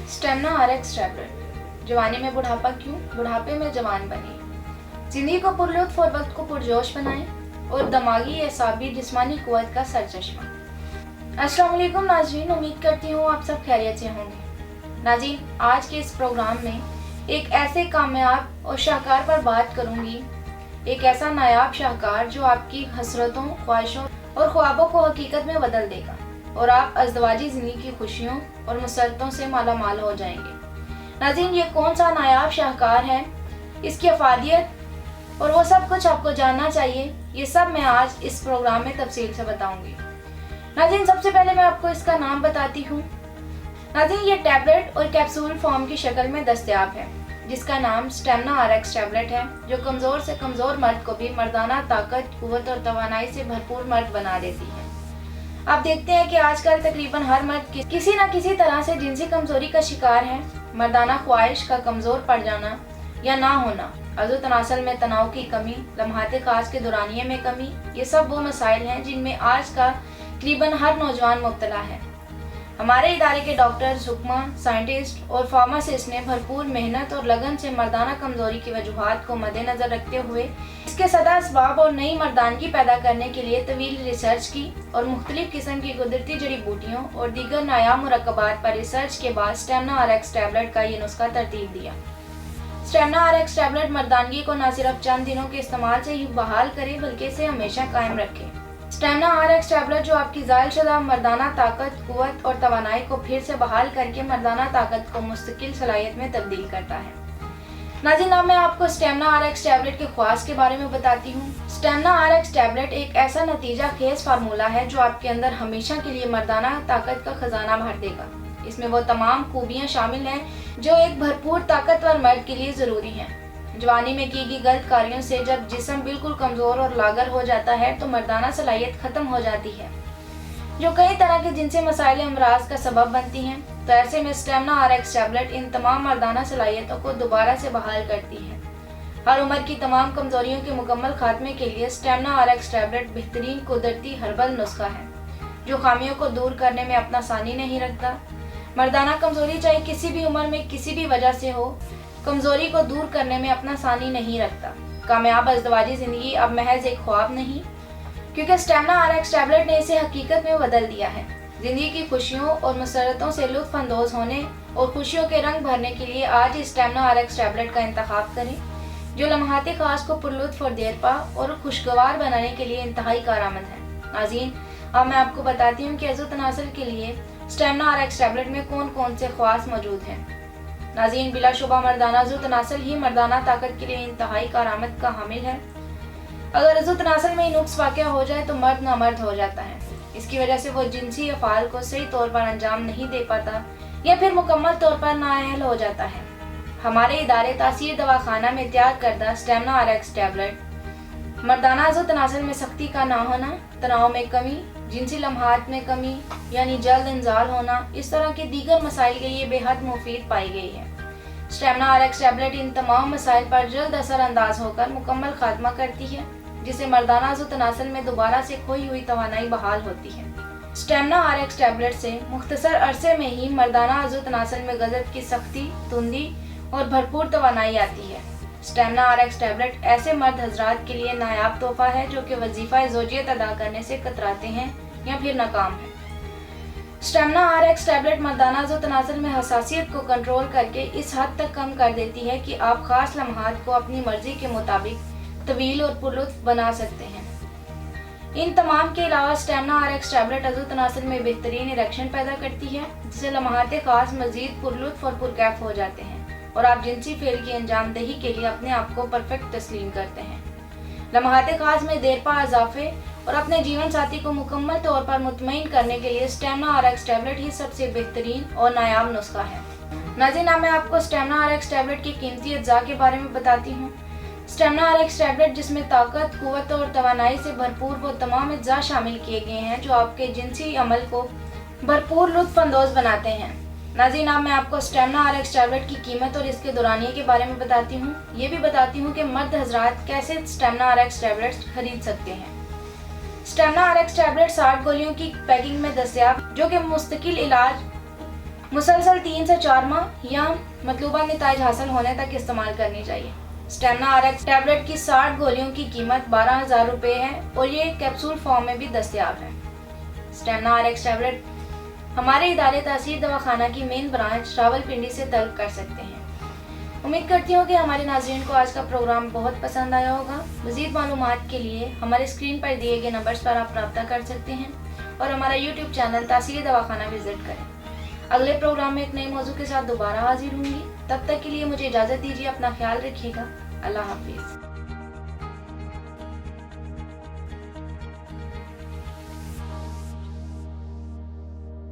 Stamina RX tablet. जवानी में बुढ़ापा क्यों, बुढ़ापे में जवान बने। जिंदगी को पुरलुत्फ और वक्त को पुरजोश बनाएं और दिमागी एसाबी जिस्मानी कुव्वत का सरचश्मा। अस्सलाम वालेकुम नाज़रीन, उम्मीद करती हूँ आप सब खैरियत से होंगे। नाज़रीन, आज के इस प्रोग्राम में एक ऐसे कामयाब और शाहकार पर बात करूँगी, एक ऐसा नायाब शाहकार जो आपकी हसरतों, ख्वाहिशों और ख्वाबों को हकीकत में बदल देगा और आप अज़दवाजी ज़िंदगी की खुशियों और मुसरतों से माला माल हो जाएंगे। नाज़रीन, ये कौन सा नायाब शाहकार है, इसकी अफादियत और वो सब कुछ आपको जानना चाहिए, ये सब मैं आज इस प्रोग्राम में तफसील से बताऊंगी। नाज़रीन, सबसे पहले मैं आपको इसका नाम बताती हूँ। नाज़रीन, ये टैबलेट और कैप्सूल फॉर्म की शक्ल में दस्तयाब है, जिसका नाम स्टेमिना RX टैबलेट है, जो कमज़ोर से कमज़ोर मर्द को भी मर्दाना ताकत, कुव्वत और तवानाई से भरपूर मर्द बना देती है। आप देखते हैं कि आजकल तकरीबन हर मर्द किसी न किसी तरह से जिनसी कमजोरी का शिकार है। मर्दाना ख्वाहिश का कमज़ोर पड़ जाना या ना होना, अज़ू तनासल में तनाव की कमी, लम्हाते खास के दौरानिये में कमी, ये सब वो मसाइल हैं जिनमें आज का तकरीबन हर नौजवान मुब्तला है। हमारे इदारे के डॉक्टर्स, हुक्मा, साइंटिस्ट और फार्मासिस्ट ने भरपूर मेहनत और लगन से मर्दाना कमजोरी की वजूहात को मद्देनजर रखते हुए इसके सदा असबाब और नई मर्दानगी पैदा करने के लिए तवील रिसर्च की और मुख्तलिफ किस्म की कुदरती जड़ी बूटियों और दीगर नायाब मुरक्कबात पर रिसर्च के बाद स्टेमिना RX टैबलेट का ये नुस्खा तरतीब दिया। स्टेमिना RX टैबलेट मर्दानगी को न सिर्फ चंद दिनों के इस्तेमाल से ही बहाल करे, बल्कि इसे हमेशा कायम रखे। स्टेमिना RX टैबलेट जो आपकी ज़ायल शुदा मर्दाना ताकत, कुव्वत और तवानाई को फिर से बहाल करके मर्दाना ताकत को मुस्तकिल सलाहियत में तब्दील करता है। नाज़रीन, अब मैं आपको स्टेमिना RX टैबलेट के ख्वास के बारे में बताती हूँ। स्टेमिना RX टैबलेट एक ऐसा नतीजा खेज फार्मूला है जो आपके अंदर हमेशा के लिए मर्दाना ताकत का खजाना भर देगा। इसमें वो तमाम खूबियाँ शामिल हैं जो एक भरपूर ताकतवर मर्द के लिए ज़रूरी हैं। जवानी में की गई गलत कार्यों से जब जिस्म बिल्कुल कमज़ोर और लागर हो जाता है तो मर्दाना सलाहियत ख़त्म हो जाती है, जो कई तरह के जिनसे मसाइल अमराज का सबब बनती हैं। तो ऐसे में स्टेमिना RX टैबलेट इन तमाम मर्दाना सलाहियतों को दोबारा से बहाल करती है। हर उम्र की तमाम कमज़ोरियों के मुकम्मल खात्मे के लिए स्टेमिना RX टैबलेट बेहतरीन कुदरती हर्बल नुस्खा है, जो खामियों को दूर करने में अपना सानी नहीं रखता। मर्दाना कमज़ोरी चाहे किसी भी उम्र में किसी भी वजह से हो, कमज़ोरी को दूर करने में अपना सानी नहीं रखता। कामयाब अज़दवाजी ज़िंदगी अब महज एक ख्वाब नहीं, क्योंकि स्टेमिना RX टैबलेट ने इसे हकीकत में बदल दिया है। ज़िंदगी की खुशियों और मुसरतों से लुत्फ़ अंदोज़ होने और खुशियों के रंग भरने के लिए आज इस स्टेमिना RX टैबलेट का इंतखाब करें, जो लम्हाते खास को पुरलुत्फ़ और देरपा और खुशगवार बनाने के लिए इंतहाई कारआमद है। नाज़रीन, अब मैं आपको बताती हूँ कि अज़ू तनासल के लिए स्टेमिना RX टैबलेट में कौन कौन से ख्वास मौजूद हैं। नाज़रीन, बिलाशुबा मर्दाना अज़ू तनासल ही मर्दाना ताकत के लिए इंतहाई कारआमद का हामिल है। अगर अज़ू तनासल में नुक्स वाक़या हो जाए तो मर्द नामर्द हो जाता है। इसकी वजह से वो जिनसी अफ़ाल को सही तौर पर अंजाम नहीं दे पाता या फिर मुकम्मल तौर पर नाअहल हो जाता है। हमारे इदारे तासीर दवाखाना में तैयार करदा स्टेमिना RX टैबलेट मर्दाना अज़ू तनासल में सख्ती का ना होना, तनाव में कमी, जिनसी लम्हात में कमी यानी जल्द इंजाल होना, इस तरह के दीगर मसाइल के लिए बेहद मुफीद पाई गई है। स्टेमिना RX टैबलेट इन तमाम मसाइल पर जल्द असर अंदाज होकर मुकम्मल खात्मा करती है, जिससे मर्दाना अज़ू तनासल में दोबारा से खोई हुई तवानाई बहाल होती है। स्टेमिना RX टैबलेट से मुख्तसर अरसे में ही मर्दाना अज़ू तनासल में गज़ब की सख्ती, तुंदी और भरपूर तवानाई आती है। स्टेमिना RX टैबलेट ऐसे मर्द हजरात के लिए नायाब तोहफा है जो कि वजीफ़ा ज़ौजियत अदा करने से कतराते हैं या फिर नाकाम हैं। स्टेमिना RX टैबलेट मर्दाना अज़ू तनासल में हसासियत को कंट्रोल करके इस हद तक कम कर देती है कि आप ख़ास लम्हात को अपनी मर्जी के मुताबिक तवील और पुरलुत्फ़ बना सकते हैं। इन तमाम के अलावा स्टेमिना RX टैबलेट अज़ू तनासल में बेहतरीन इरेक्शन पैदा करती है, जिससे लम्हाते खास मज़ीद पुरलुत्फ़ और पुरकैफ हो जाते हैं और आप जिनसी फेल की अंजामदही के लिए अपने आप को परफेक्ट तस्लीम करते हैं। लम्हाते खास में देरपा इजाफे और अपने जीवन साथी को मुकम्मल तौर पर मुतमईन करने के लिए स्टेमिना RX टैबलेट ही सबसे बेहतरीन और नायाब नुस्खा है। नाज़रीन, मैं आपको स्टेमिना RX टैबलेट की कीमती अज्जा के बारे में बताती हूँ। स्टेमिना RX टैबलेट जिसमें ताकत, कुव्वत और तवानाई से भरपूर वो तमाम अज्जा शामिल किए गए हैं जो आपके जिनसी अमल को भरपूर लुत्फ़ अंदोज़ बनाते हैं। नाज़रीन, मैं आपको स्टेमिना RX टैबलेट की कीमत और इसके दौरानिये के बारे में बताती हूँ। ये भी बताती हूँ कि मर्द हजरात कैसे स्टेमिना RX टैबलेट्स खरीद सकते हैं। स्टेमिना RX टैबलेट 60 गोलियों की पैकिंग में दस्तयाब, जो कि मुस्तकिल इलाज मुसलसल 3 से 4 माह या मतलूबा नताइज हासिल होने तक इस्तेमाल करनी चाहिए। स्टेमना RX टैबलेट की 60 गोलियों की कीमत 12,000 रुपये है और ये कैप्सूल फॉर्म में भी दस्तयाब है। स्टेमना RX टैबलेट हमारे इदारे तासीर दवाखाना की मेन ब्रांच रावलपिंडी से तलब कर सकते हैं। उम्मीद करती हूँ कि हमारे नाज़रीन को आज का प्रोग्राम बहुत पसंद आया होगा। मज़ीद मालूमात के लिए हमारे स्क्रीन पर दिए गए नंबर्स पर आप रब्ता कर सकते हैं और हमारा यूट्यूब चैनल तासीर दवाखाना विजिट करें। अगले प्रोग्राम में एक नए मौजू के साथ दोबारा हाजिर होंगी। तब तक के लिए मुझे इजाज़त दीजिए। अपना ख्याल रखिएगा। अल्लाह हाफिज़।